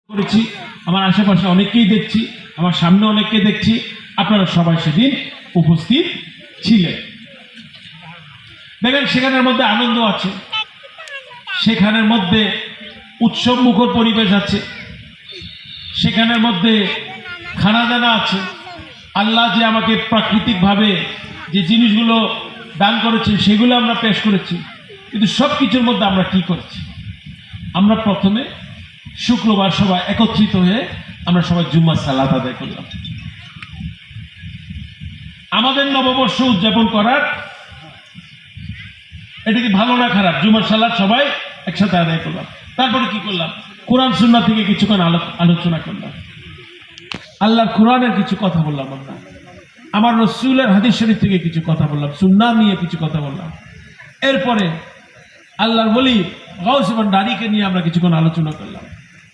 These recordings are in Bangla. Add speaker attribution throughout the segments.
Speaker 1: করেছি, আমার আশেপাশে অনেককেই দেখছি, আমার সামনে অনেককে দেখছি, আপনারা সবাই সেদিন উপস্থিত ছিলেন। দেখেন সেখানের মধ্যে আনন্দ আছে, সেখানের মধ্যে উৎসব মুখর পরিবেশ আছে, সেখানের মধ্যে খানা দানা আছে। আল্লাহ যে আমাকে প্রাকৃতিকভাবে যে জিনিসগুলো দান করেছে সেগুলো আমরা পেশ করেছি, কিন্তু সব কিছুর মধ্যে আমরা কি করছি? আমরা প্রথমে শুক্রবার সবাই একত্রিত হয়ে আমরা সবাই জুম্মার সালাত আদায় করলাম। আমাদের নববর্ষ উদযাপন করার এটা কি ভালো না খারাপ? জুম্মার সালাত সবাই একসাথে আদায় করলাম। তারপরে কি করলাম? কোরআন সুন্নাহ থেকে কিছুক্ষণ আলোচনা করলাম, আল্লাহর কোরআনের কিছু কথা বললাম, আমরা আমার রাসূলের হাদিস শরীফ থেকে কিছু কথা বললাম, সুন্নাহ নিয়ে কিছু কথা বললাম। এরপরে আল্লাহর ওলি গাউস ভান্ডারীকে নিয়ে আমরা কিছুক্ষণ আলোচনা করলাম।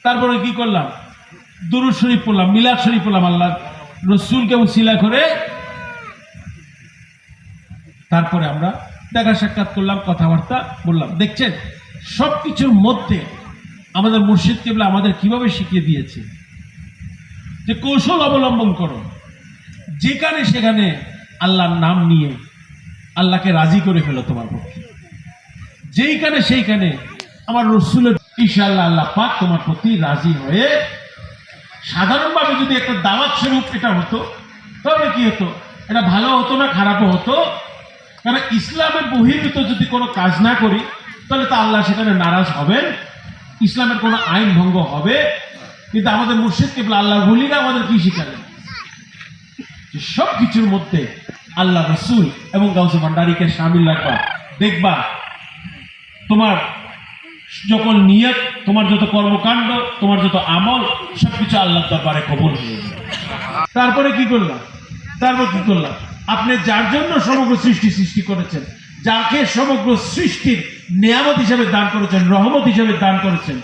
Speaker 1: তারপরে কি করলাম? দুরূদ শরীফ পড়লাম, মিলাদ শরীফ পড়লাম, আল্লাহর রাসূলকে উসিলা করে। তারপরে আমরা দেখা সাক্ষাৎ করলাম, কথাবার্তা বললাম। দেখছেন সবকিছুর মধ্যে আমাদের মুর্শিদ কিবলা আমাদের কিভাবে শিখিয়ে দিয়েছে যে কৌশল অবলম্বন করো, যেখানে সেখানে আল্লাহর নাম নিয়ে আল্লাহকে রাজি করে ফেলো তোমার পক্ষে। যেইখানে সেইখানে আমার রাসূলের ইনশাআল্লাহ আল্লাহ পাক তোমার প্রতি রাজি হয়ে, সাধারণভাবে যদি একটা দাওয়াত স্বরূপ এটা হতো তাহলে কি হতো? এটা ভালো হতো না, খারাপও হতো। কারণ ইসলামের বহির্ভূত যদি কোনো কাজ না করি তাহলে তো আল্লাহ সেখানে নারাজ হবেন, ইসলামের কোনো আইন ভঙ্গ হবে। কিন্তু আমাদের মুর্শিদ কিবলা আল্লাহর ওলিরা আমাদের কি শিখালেন? সব কিছুর মধ্যে আল্লাহ রাসূল এবং গাউসে ভান্ডারীকে শামিল রাখবা। দেখবা তোমার যখন নিয়ত, তোমার যত কর্মকাণ্ড, তোমার যত আমল, সবকিছু আল্লাহর দরবারে কবুল হয়ে যাবে। তারপরে কি করলাম? আপনি যার জন্য সমগ্র সৃষ্টি করেছেন, যাকে সমগ্র সৃষ্টির নিয়ামত হিসেবে দান করেছেন, রহমত হিসেবে দান করেছেন,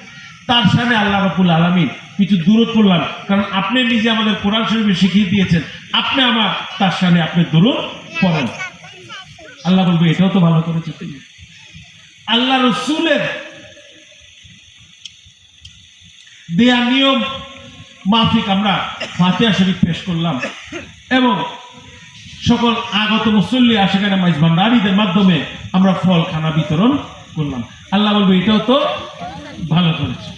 Speaker 1: তার সামনে আল্লাহ রাব্বুল আলামিন কিছু দূরত পড়লাম। কারণ আপনি নিজে আমাদের কোরআন শরীফে শিখিয়ে দিয়েছেন, আপনি আমার তার সামনে আপনি দূরত পড়েন। আল্লাহ বলবে এটাও তো ভালো করেছে তিনি। আল্লাহ রাসূলের দেয়া নিয়ম মাফিক আমরা ফাতিহা শরীফ পেশ করলাম এবং সকল আগত মুসল্লি আশিকানা মাইজ ভান্ডারীদের মাধ্যমে আমরা ফল খানা বিতরণ করলাম। আল্লাহ বলবে এটাও তো ভালো করেছে।